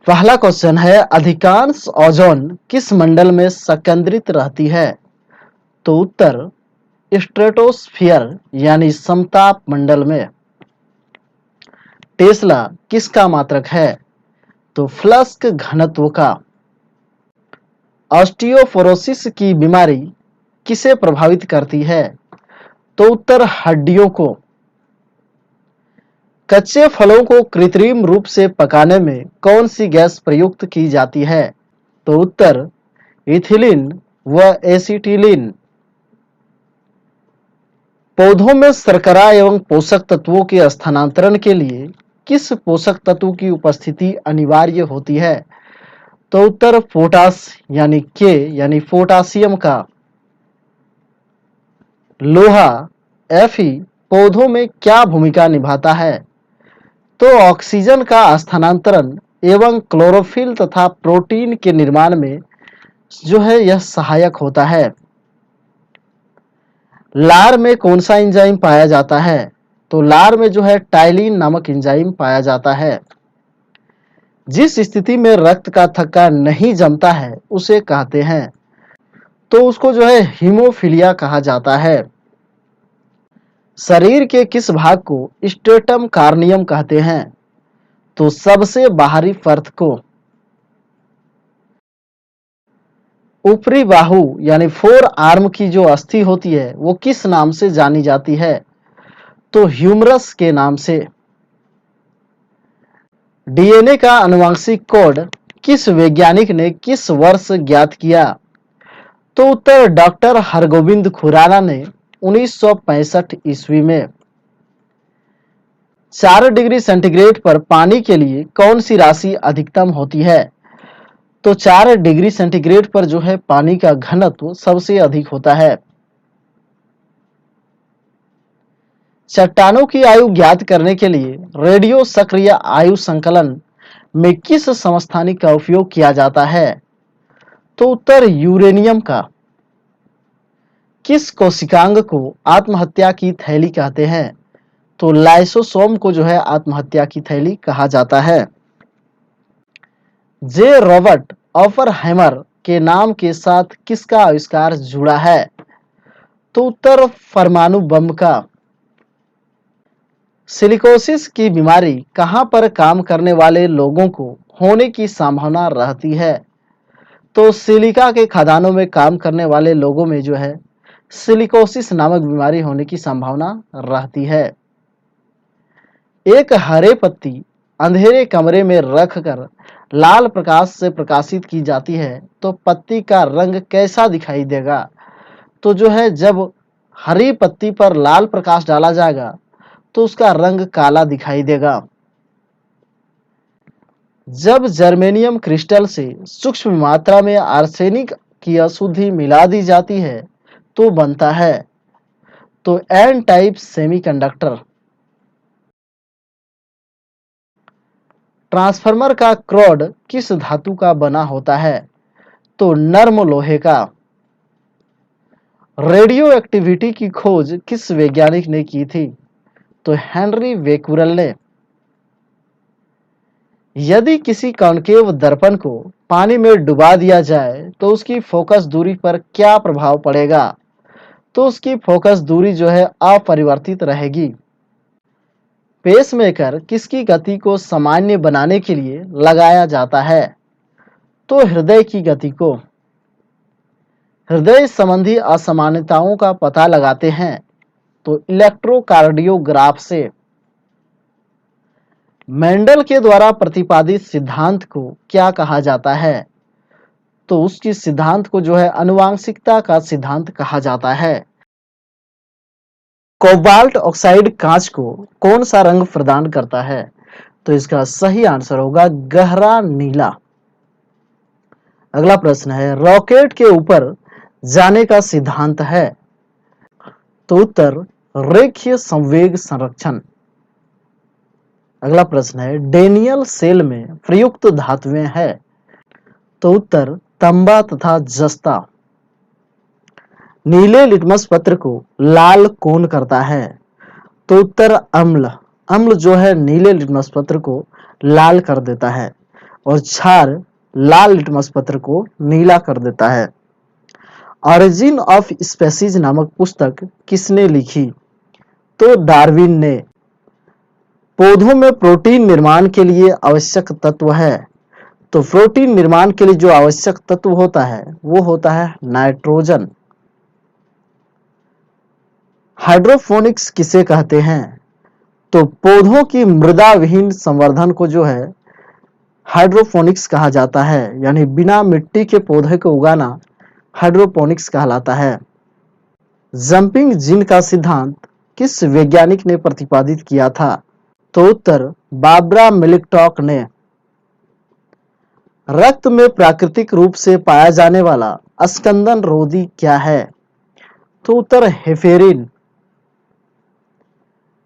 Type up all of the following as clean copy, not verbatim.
पहला क्वेश्चन है, अधिकांश ओजोन किस मंडल में संकेंद्रित रहती है? तो उत्तर स्ट्रेटोस्फियर यानी समताप मंडल में। टेस्ला किसका मात्रक है? तो फ्लक्स घनत्व का। ऑस्टियोपोरोसिस की बीमारी किसे प्रभावित करती है? तो उत्तर हड्डियों को। कच्चे फलों को कृत्रिम रूप से पकाने में कौन सी गैस प्रयुक्त की जाती है? तो उत्तर इथिलीन व एसिटिलीन। पौधों में शर्करा एवं पोषक तत्वों के स्थानांतरण के लिए किस पोषक तत्व की उपस्थिति अनिवार्य होती है? तो उत्तर पोटास यानी पोटासियम का। लोहा Fe पौधों में क्या भूमिका निभाता है? तो ऑक्सीजन का स्थानांतरण एवं क्लोरोफिल तथा प्रोटीन के निर्माण में यह सहायक होता है। लार में कौन सा एंजाइम पाया जाता है? तो लार में टाइलिन नामक एंजाइम पाया जाता है। जिस स्थिति में रक्त का थक्का नहीं जमता है उसे कहते हैं, तो उसको हीमोफीलिया कहा जाता है। शरीर के किस भाग को स्ट्रेटम कार्नियम कहते हैं? तो सबसे बाहरी परत को। ऊपरी बाहु यानी फोर आर्म की जो अस्थि होती है वो किस नाम से जानी जाती है? तो ह्यूमरस के नाम से। डीएनए का आनुवंशिक कोड किस वैज्ञानिक ने किस वर्ष ज्ञात किया? तो उत्तर डॉक्टर हरगोविंद खुराना ने 1965 ईस्वी में। 4 डिग्री सेंटीग्रेड पर पानी के लिए कौन सी राशि अधिकतम होती है? तो 4 डिग्री सेंटीग्रेड पर पानी का घनत्व सबसे अधिक होता है। चट्टानों की आयु ज्ञात करने के लिए रेडियो सक्रिय आयु संकलन में किस समस्थानिक का उपयोग किया जाता है? तो उत्तर यूरेनियम का। किस कोशिकांग को आत्महत्या की थैली कहते हैं? तो लाइसोसोम को आत्महत्या की थैली कहा जाता है। जे रॉबर्ट ऑपरहैमर के नाम के साथ किसका आविष्कार जुड़ा है? तो उत्तर परमाणु बम का। सिलिकोसिस की बीमारी कहां पर काम करने वाले लोगों को होने की संभावना रहती है? तो सिलिका के खदानों में काम करने वाले लोगों में सिलिकोसिस नामक बीमारी होने की संभावना रहती है। एक हरे पत्ती अंधेरे कमरे में रखकर लाल प्रकाश से प्रकाशित की जाती है तो पत्ती का रंग कैसा दिखाई देगा? तो जब हरी पत्ती पर लाल प्रकाश डाला जाएगा तो उसका रंग काला दिखाई देगा। जब जर्मेनियम क्रिस्टल से सूक्ष्म मात्रा में आर्सेनिक की अशुद्धि मिला दी जाती है तो बनता है तो एन टाइप सेमीकंडक्टर। ट्रांसफार्मर का क्रोड किस धातु का बना होता है? तो नर्म लोहे का। रेडियो एक्टिविटी की खोज किस वैज्ञानिक ने की थी? तो हेनरी बेक्वेरेल ने। यदि किसी कॉन्केव दर्पण को पानी में डुबा दिया जाए तो उसकी फोकस दूरी पर क्या प्रभाव पड़ेगा? तो उसकी फोकस दूरी अपरिवर्तित रहेगी। पेसमेकर किसकी गति को सामान्य बनाने के लिए लगाया जाता है? तो हृदय की गति को। हृदय संबंधी असामान्यताओं का पता लगाते हैं तो इलेक्ट्रोकार्डियोग्राफ से। मेंडल के द्वारा प्रतिपादित सिद्धांत को क्या कहा जाता है? तो उसकी सिद्धांत को आनुवांशिकता का सिद्धांत कहा जाता है। कोबाल्ट ऑक्साइड कांच को कौन सा रंग प्रदान करता है? तो इसका सही आंसर होगा गहरा नीला। अगला प्रश्न है, रॉकेट के ऊपर जाने का सिद्धांत है? तो उत्तर रेखीय संवेग संरक्षण। अगला प्रश्न है, डेनियल सेल में प्रयुक्त धातुएं है? तो उत्तर तांबा तथा जस्ता। नीले लिटमस पत्र को लाल कौन करता है? तो उत्तर अम्ल। अम्ल नीले लिटमस पत्र को लाल कर देता है। और क्षार लाल लिटमस पत्र को नीला कर देता है। ऑरिजिन ऑफ स्पेसीज नामक पुस्तक किसने लिखी? तो डार्विन ने। पौधों में प्रोटीन निर्माण के लिए आवश्यक तत्व है, तो प्रोटीन निर्माण के लिए जो आवश्यक तत्व होता है वो होता है नाइट्रोजन। हाइड्रोपोनिक्स किसे कहते हैं? तो पौधों की मृदा विहीन संवर्धन को जो है हाइड्रोपोनिक्स कहा जाता है, यानी बिना मिट्टी के पौधे को उगाना हाइड्रोपोनिक्स कहलाता है। जंपिंग जीन का सिद्धांत किस वैज्ञानिक ने प्रतिपादित किया था? तो उत्तर बार्बरा मिलिकटॉक ने। रक्त में प्राकृतिक रूप से पाया जाने वाला स्कंदन रोधी क्या है? तो उत्तर हेपेरिन।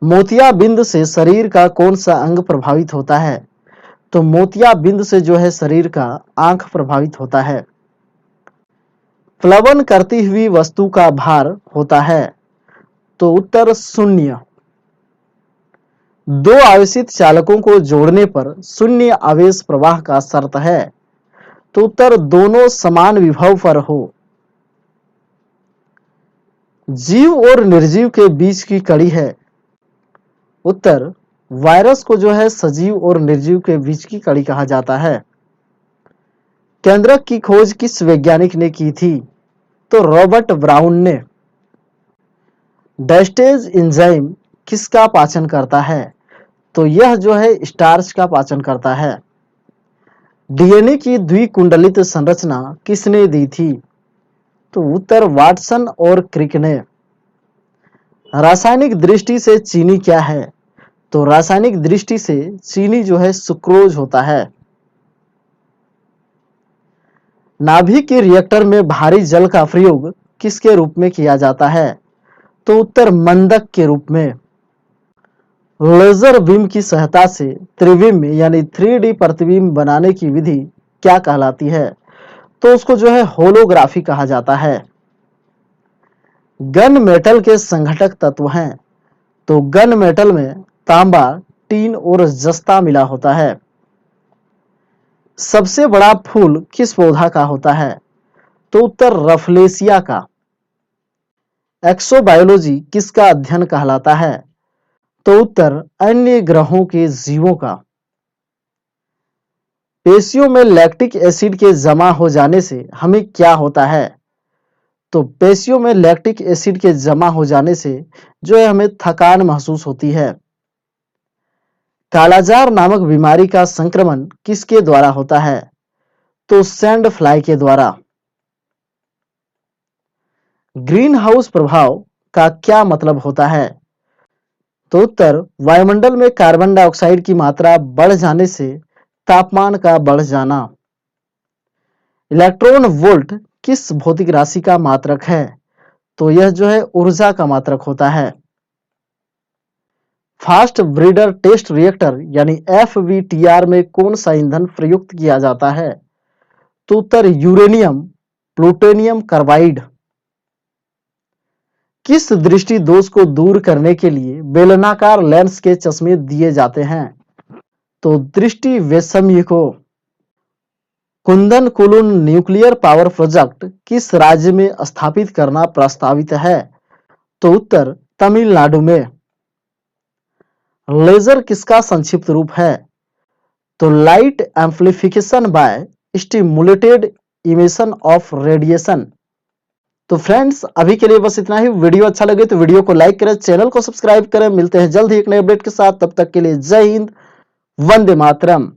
मोतियाबिंद से शरीर का कौन सा अंग प्रभावित होता है? तो मोतियाबिंद से जो है शरीर का आंख प्रभावित होता है। प्लवन करती हुई वस्तु का भार होता है? तो उत्तर शून्य। दो आवेशित चालकों को जोड़ने पर शून्य आवेश प्रवाह का शर्त है? तो उत्तर दोनों समान विभव पर हो। जीव और निर्जीव के बीच की कड़ी है? उत्तर वायरस को जो है सजीव और निर्जीव के बीच की कड़ी कहा जाता है। केंद्रक की खोज किस वैज्ञानिक ने की थी? तो रॉबर्ट ब्राउन ने। डायस्टेज एंजाइम किसका पाचन करता है? तो यह जो है स्टार्च का पाचन करता है। डीएनए की द्विकुंडलित संरचना किसने दी थी? तो उत्तर वाटसन और क्रिक ने। रासायनिक दृष्टि से चीनी क्या है? तो रासायनिक दृष्टि से चीनी जो है सुक्रोज होता है। नाभिक के रिएक्टर में भारी जल का प्रयोग किसके रूप में किया जाता है? तो उत्तर मंदक के रूप में। लेजर बीम की सहायता से त्रिविम यानी 3D प्रतिबिंब बनाने की विधि क्या कहलाती है? तो उसको जो है होलोग्राफी कहा जाता है। गन मेटल के संघटक तत्व हैं, तो गन मेटल में तांबा, टीन और जस्ता मिला होता है। सबसे बड़ा फूल किस पौधा का होता है? तो उत्तर रफलेसिया का। एक्सोबायोलॉजी किसका अध्ययन कहलाता है? तो उत्तर अन्य ग्रहों के जीवों का। पेशियों में लैक्टिक एसिड के जमा हो जाने से हमें क्या होता है? तो पेशियों में लैक्टिक एसिड के जमा हो जाने से जो है हमें थकान महसूस होती है। कालाजार नामक बीमारी का संक्रमण किसके द्वारा होता है? तो सैंड फ्लाई के द्वारा। ग्रीन हाउस प्रभाव का क्या मतलब होता है? तो उत्तर वायुमंडल में कार्बन डाइऑक्साइड की मात्रा बढ़ जाने से तापमान का बढ़ जाना। इलेक्ट्रॉन वोल्ट किस भौतिक राशि का मात्रक है? तो यह जो है ऊर्जा का मात्रक होता है। फास्ट ब्रीडर टेस्ट रिएक्टर यानी FBTR में कौन सा ईंधन प्रयुक्त किया जाता है? तो उत्तर यूरेनियम प्लूटोनियम कार्बाइड। किस दृष्टि दोष को दूर करने के लिए बेलनाकार लेंस के चश्मे दिए जाते हैं? तो दृष्टि वैषम्य को। कुंदन कुलुन न्यूक्लियर पावर प्रोजेक्ट किस राज्य में स्थापित करना प्रस्तावित है? तो उत्तर तमिलनाडु में। लेजर किसका संक्षिप्त रूप है? तो light amplification by stimulated emission of radiation. तो फ्रेंड्स अभी के लिए बस इतना ही। वीडियो अच्छा लगे तो वीडियो को लाइक करें, चैनल को सब्सक्राइब करें। मिलते हैं जल्द ही एक नए अपडेट के साथ, तब तक के लिए जय हिंद, वंदे मातरम।